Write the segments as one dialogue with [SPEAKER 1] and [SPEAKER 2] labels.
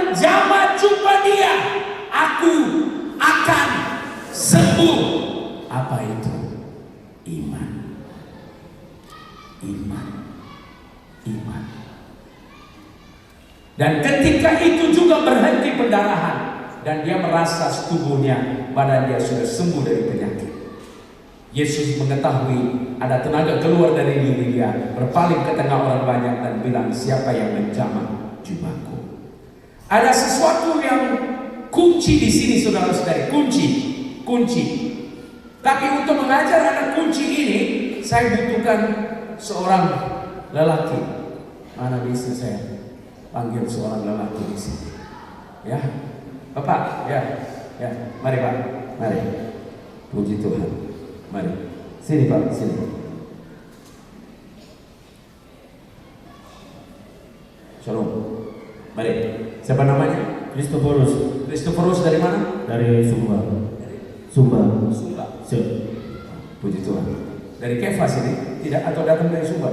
[SPEAKER 1] menjamah jubah dia, aku akan sembuh. Apa itu? Iman. Iman. Iman. Dan ketika itu juga berhenti pendarahan, dan dia merasa tubuhnya, badan dia sudah sembuh dari penyakit. Yesus mengetahui ada tenaga keluar dari diri dia, berpaling ke tengah orang banyak dan bilang, siapa yang menjamah jubahku? Ada sesuatu yang kunci di sini, saudara-saudari, kunci. Tapi untuk mengajar anak kunci ini, saya butuhkan seorang lelaki. Mana bisa saya panggil seorang lelaki di sini? Ya, Bapak, ya, mari Pak, mari. Puji Tuhan. Mari, sini Pak, sini. Shalom. Mari. Siapa namanya? Kristoforus dari mana?
[SPEAKER 2] Dari Sumba.
[SPEAKER 1] Puji Tuhan. Dari Kefas ini? Tidak, atau datang dari Sumba?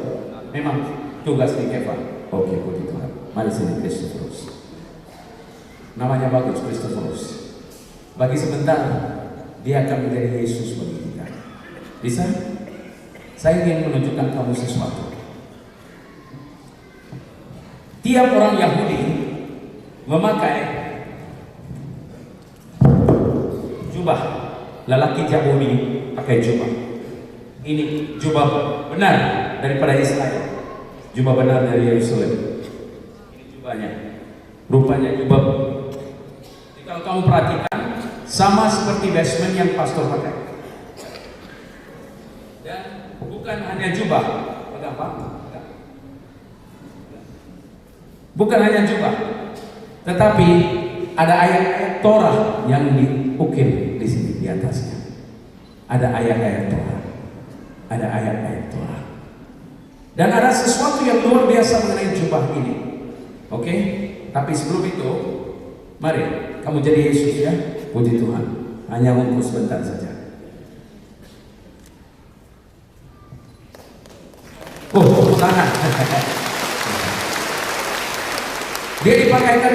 [SPEAKER 1] Memang tugas di Kefas. Oke, puji Tuhan. Mari sini Kristoforus. Namanya bagus, Kristoforus. Bagi sebentar dia akan menjadi Yesus bagi kita. Bisa? Saya ingin menunjukkan kamu sesuatu. Tiap orang Yahudi memakai jubah. Lelaki Yahudi pakai jubah. Ini jubah benar daripada Israel. Jubah benar dari Yerusalem. Ini jubahnya. Rupanya jubah. Jadi kalau kamu perhatikan, sama seperti basement yang pastor pakai. Dan bukan hanya jubah, bukan hanya jubah, tetapi ada ayat-ayat Torah yang diukir di sini di atasnya. Ada ayat-ayat Torah, ada ayat-ayat Torah, dan ada sesuatu yang luar biasa mengenai jubah ini. Oke, tapi sebelum itu, mari kamu jadi Yesus ya, puji Tuhan. Hanya untuk sebentar saja. Tangan. Dia dipakaikan,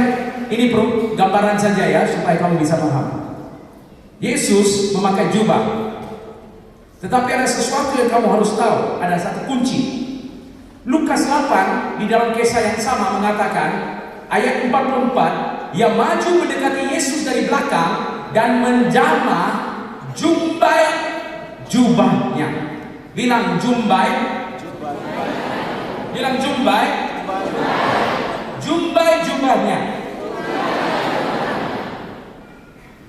[SPEAKER 1] ini gambaran saja ya, supaya kamu bisa paham. Yesus memakai jubah. Tetapi ada sesuatu yang kamu harus tahu, ada satu kunci. Lukas 8 di dalam kisah yang sama mengatakan, ayat 44, ia maju mendekati Yesus dari belakang dan menjamah jumbai jubahnya. Bilang jumbai. Bilang jumbai. Jumbai jubahnya.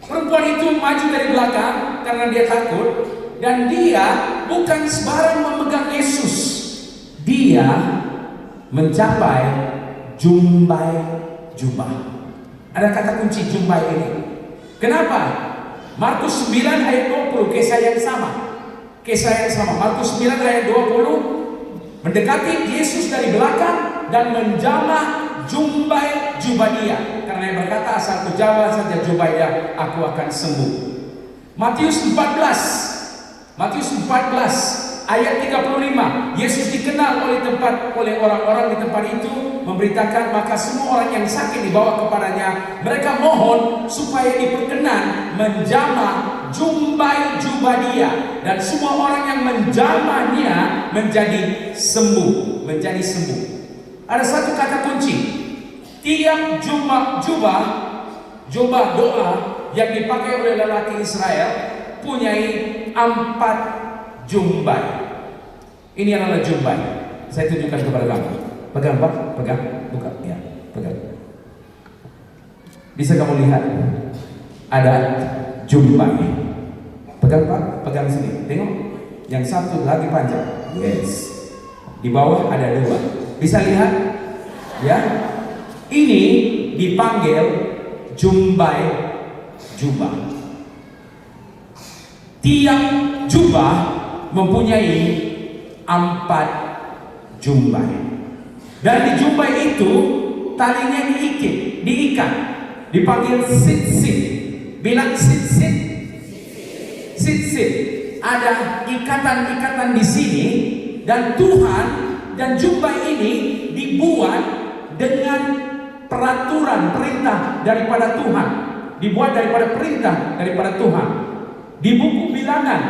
[SPEAKER 1] Perempuan itu maju dari belakang karena dia takut, dan dia bukan sembarang memegang Yesus. Dia mencapai jumbai jubah. Ada kata kunci jumbai ini. Kenapa? Markus 9 ayat 20, kisah yang sama. Markus 9 ayat 20, mendekati Yesus dari belakang dan menjamah jumbai jubah dia, karena yang berkata, asal ku jamah saja jubah dia, aku akan sembuh. Matius 14 ayat 35, Yesus dikenal oleh orang-orang di tempat itu, memberitakan maka semua orang yang sakit dibawa kepadanya. Mereka mohon supaya diperkenan menjamah jumbai jubah dia, dan semua orang yang menjamahnya menjadi sembuh. Ada satu kata kunci. Tiap jubah doa yang dipakai oleh lelaki Israel punyai 4 jumbai. Ini adalah jumbai. Saya tunjukkan kepada kamu. Pegang Pak, buka, ya, pegang. Bisa kamu lihat ada jumbai. Pegang Pak, pegang sini. Tengok, yang satu lagi panjang. Yes. Di bawah ada 2. Bisa lihat? Ya. Ini dipanggil jumbai jubah. Tiap jubah mempunyai 4 jumbai. Dan di jumbai itu talinya diikat, dipanggil sit-sit. Bilang sit-sit. Sit-sit. Ada ikatan-ikatan di sini, dan Tuhan dan jumbai ini dibuat dengan peraturan, perintah daripada Tuhan. Dibuat daripada perintah daripada Tuhan. Di buku Bilangan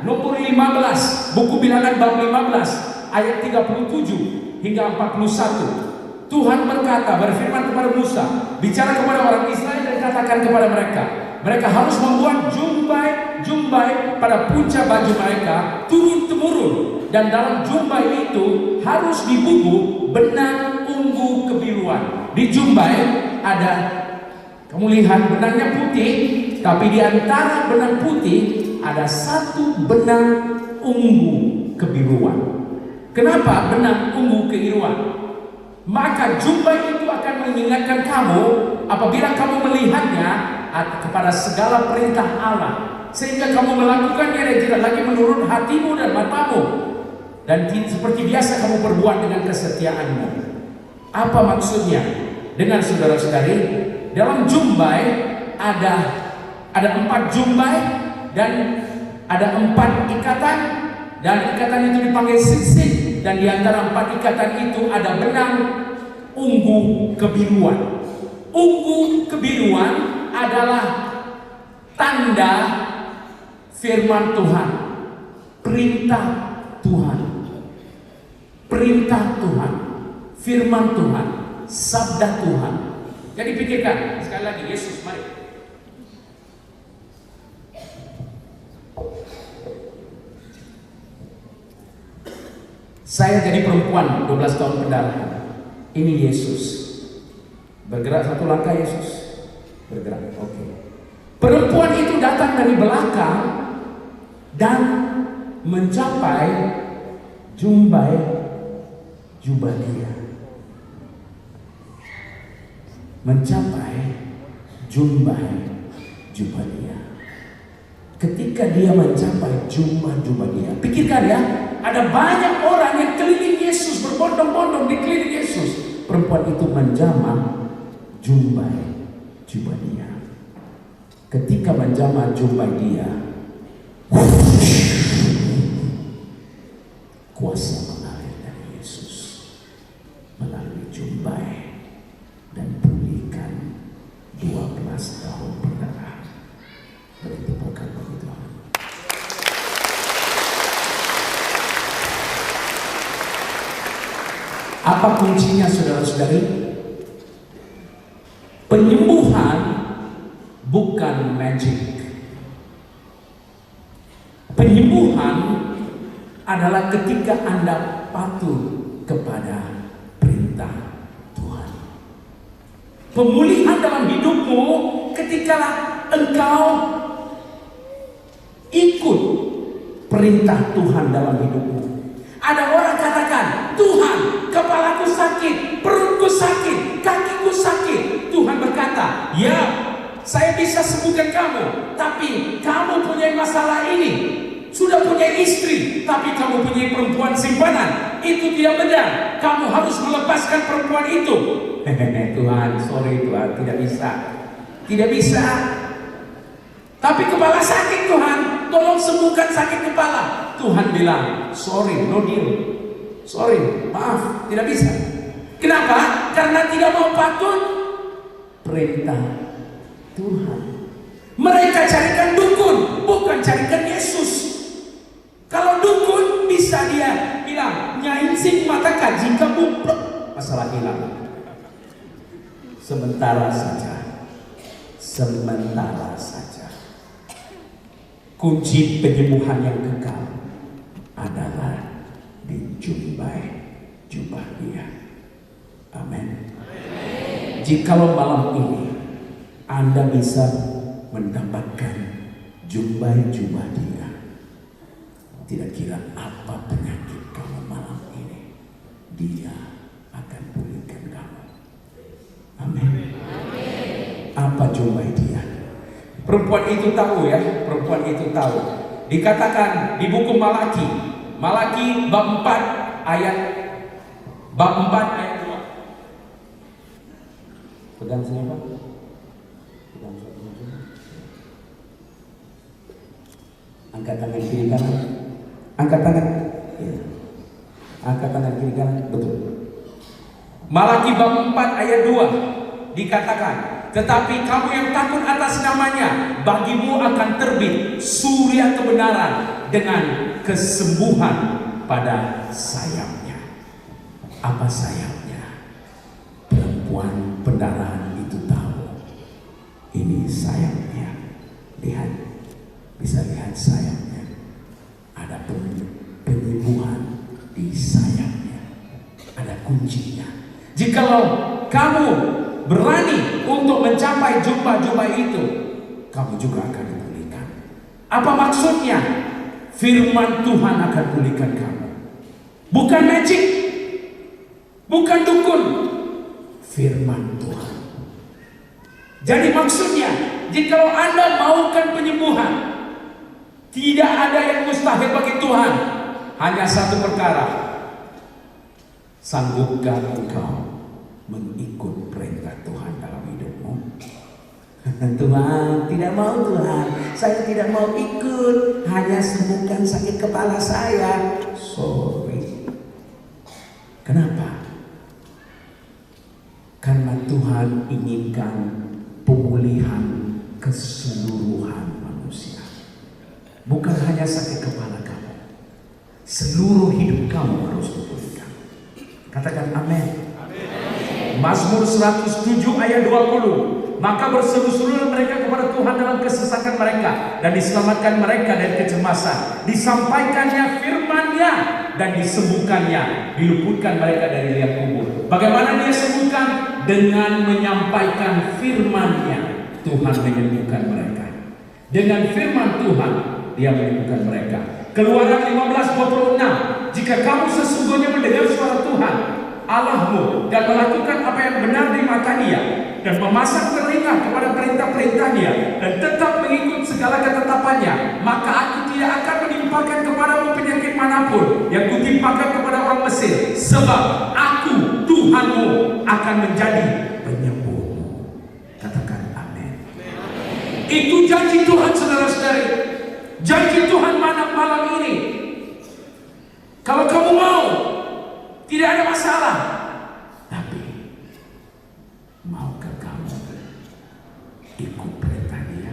[SPEAKER 1] nomor 15, buku Bilangan bab 15 ayat 37 hingga 41. Tuhan berfirman kepada Musa, bicara kepada orang Israel dan katakan kepada mereka harus membuat jumbai pada puncak baju mereka turun-temurun, dan dalam jumbai itu harus dibubuk benang ungu kebiruan. Di jumbai ada, kamu lihat benangnya putih, tapi di antara benang putih ada satu benang ungu kebiruan. Kenapa benang ungu kebiruan? Maka jumbai itu akan mengingatkan kamu apabila kamu melihatnya kepada segala perintah Allah, sehingga kamu melakukannya dan tidak lagi menurut hatimu dan matamu, dan seperti biasa kamu berbuat dengan kesetiaanmu. Apa maksudnya? Dengan saudara-saudari, dalam jumbai ada 4 jumbai dan ada 4 ikatan, dan ikatan itu dipanggil sinsik. Dan di antara 4 ikatan itu ada benang ungu kebiruan. Ungu kebiruan adalah tanda firman Tuhan, perintah Tuhan, firman Tuhan, sabda Tuhan. Jadi pikirkan sekali lagi, Yesus, mari. Saya jadi perempuan 12 tahun pendarahan. Ini Yesus. Bergerak satu langkah, Yesus bergerak. Oke. Perempuan itu datang dari belakang dan mencapai jumbai jubah dia. Mencapai jumbai jubah dia. Ketika dia mencapai jubah dia, pikirkan ya, ada banyak orang yang keliling Yesus, berbondong-bondong di keliling Yesus. Perempuan itu menjamah jumbai jubah dia. Ketika menjamah jumbai dia, kuasa mengalir dari Yesus melalui jumbai dan pulihkan 12 tahun pendarahan. Beri tepukan bagi Tuhan. Apa kuncinya, saudara-saudari? Penyembuhan bukan magic. Penyembuhan adalah ketika Anda patuh kepada perintah Tuhan. Pemulihan dalam hidupmu ketika engkau ikut perintah Tuhan dalam hidupmu. Ada orang katakan, Tuhan, kepalaku sakit, perutku sakit, kakiku sakit. Tuhan berkata, ya, saya bisa sembuhkan kamu, tapi kamu punya masalah ini. Sudah punya istri, tapi kamu punya perempuan simpanan. Itu tidak benar. Kamu harus melepaskan perempuan itu. Tuhan, sorry Tuhan, tidak bisa. Tidak bisa. Tapi kepala sakit, Tuhan, tolong sembuhkan sakit kepala. Tuhan bilang, sorry, no deal. Sorry, maaf, tidak bisa. Kenapa? Karena tidak mau patuh perintah Tuhan. Mereka carikan dukun, bukan carikan Yesus. Kalau dukun bisa dia bilang, Nyai sing mata kaji kamu, masalah hilang. Sementara saja. Sementara saja. Kunci penyembuhan yang kekal adalah di jumbai jubah dia. Amin. Jikalau malam ini Anda bisa mendapatkan jumbai jubah dia, tidak kira apa penyakit kamu malam ini, dia akan pulihkan kamu. Amin. Apa jumbai dia? Perempuan itu tahu ya, perempuan itu tahu. Dikatakan di buku Malaki bab 4 ayat 2. Pegang sini Pak. Pegang sini. Angkat tangan kiri kanan. Angkat tangan. Ya. Angkat tangan kiri kanan. Betul. Malaki bab 4 ayat 2. dikatakan, tetapi kamu yang takut atas namanya, bagimu akan terbit surya kebenaran dengan kesembuhan pada sayapnya. Apa sayapnya? Perempuan pendarahan itu tahu, ini sayapnya. Lihat, bisa lihat sayapnya. Ada penyembuhan di sayapnya. Ada kuncinya. Jikalau kamu berani untuk mencapai jubah-jubah itu, kamu juga akan dipulihkan. Apa maksudnya? Firman Tuhan akan pulihkan kamu. Bukan magic, bukan dukun. Firman Tuhan. Jadi maksudnya, jikalau Anda maukan penyembuhan, tidak ada yang mustahil bagi Tuhan. Hanya satu perkara. Sanggupkah engkau mengikut perintah Tuhan dalam hidupmu? Tuhan, tidak mau Tuhan, saya tidak mau ikut, hanya sembuhkan sakit kepala saya. Sorry. Kenapa? Karena Tuhan inginkan pemulihan keseluruhan manusia. Bukan hanya sakit kepala kamu, seluruh hidup kamu harus dipulihkan. Katakan amin. Mazmur 107 ayat 20. Maka berseru-serulah mereka kepada Tuhan dalam kesesakan mereka, dan diselamatkan mereka dari kecemasan. Disampaikannya firman-Nya dan disembuhkannya, diluputkan mereka dari liang kubur. Bagaimana Dia sembuhkan? Dengan menyampaikan firman-Nya, Tuhan menyembuhkan mereka. Dengan firman Tuhan, Dia menyembuhkan mereka. Keluaran 15:26. Jika kamu sesungguhnya mendengar suara Tuhan Allahmu dan melakukan apa yang benar di mata Dia, dan memasang telinga kepada perintah-perintah Dia, dan tetap mengikut segala ketetapannya, maka aku tidak akan menimpakan kepadamu penyakit manapun yang kutimpakan kepada orang Mesir, sebab aku Tuhanmu akan menjadi penyembuhmu. Katakan amin. Itu janji Tuhan, saudara-saudari. Janji Tuhan malam ini. Kalau kamu mau, tidak ada masalah. Tapi maukah kamu ikut perintah Dia?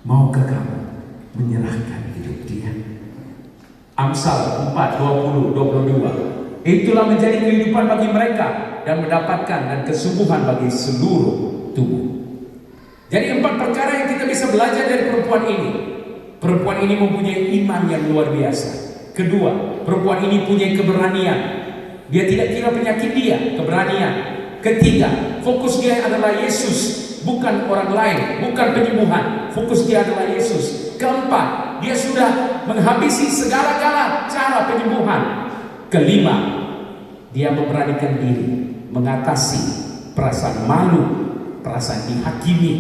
[SPEAKER 1] Maukah kamu menyerahkan hidup Dia? Amsal 4:20-22. Itulah menjadi kehidupan bagi mereka dan mendapatkan dan kesembuhan bagi seluruh tubuh. Jadi 4 perkara yang kita bisa belajar dari perempuan ini. Perempuan ini mempunyai iman yang luar biasa. Kedua, perempuan ini punya keberanian. Dia tidak kira penyakit dia, keberanian. Ketiga, fokus dia adalah Yesus, bukan orang lain, bukan penyembuhan. Fokus dia adalah Yesus. Keempat, dia sudah menghabisi segala-gala cara penyembuhan. Kelima, dia memberanikan diri mengatasi perasaan malu, perasaan dihakimi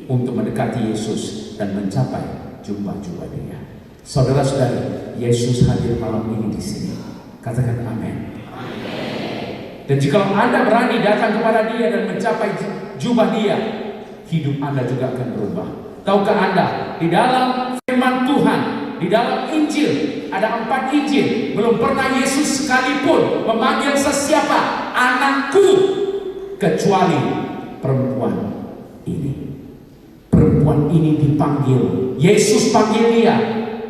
[SPEAKER 1] untuk mendekati Yesus dan mencapai jubah-jubah Dia. Saudara-saudari, Yesus hadir malam ini di sini. Katakan amin. Dan jika Anda berani datang kepada Dia dan mencapai jubah Dia, hidup Anda juga akan berubah. Tahukah Anda, di dalam firman Tuhan, di dalam Injil, ada 4 Injil, belum pernah Yesus sekalipun memanggil sesiapa anakku, kecuali perempuan ini. Perempuan ini dipanggil, Yesus panggil dia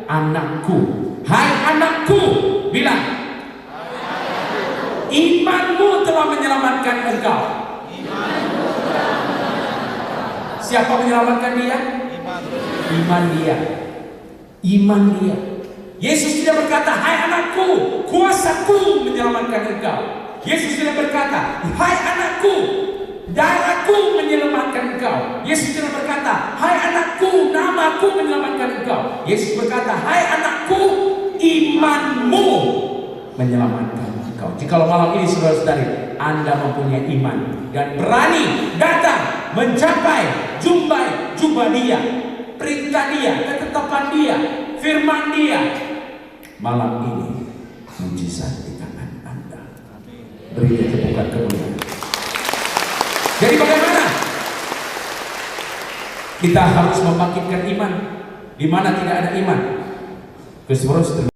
[SPEAKER 1] anakku. Hai anakku, bilang, imanmu telah menyelamatkan engkau. Siapa menyelamatkan dia? Iman dia. Iman dia. Yesus tidak berkata, hai anakku, kuasaku menyelamatkan engkau. Yesus tidak berkata, hai anakku, darahku menyelamatkan engkau. Yesus tidak berkata, hai anakku, namaku menyelamatkan engkau. Yesus berkata, hai anakku, imanmu menyelamatkan engkau. Jikalau malam ini saudara-saudari, Anda mempunyai iman dan berani datang mencapai jubah Dia, perintah Dia, ketetapan Dia, firman Dia, malam ini mujizat di tangan Anda. Beri dia tepukan kemuliaan. Jadi bagaimana? Kita harus membangkitkan iman di mana tidak ada iman. Kristus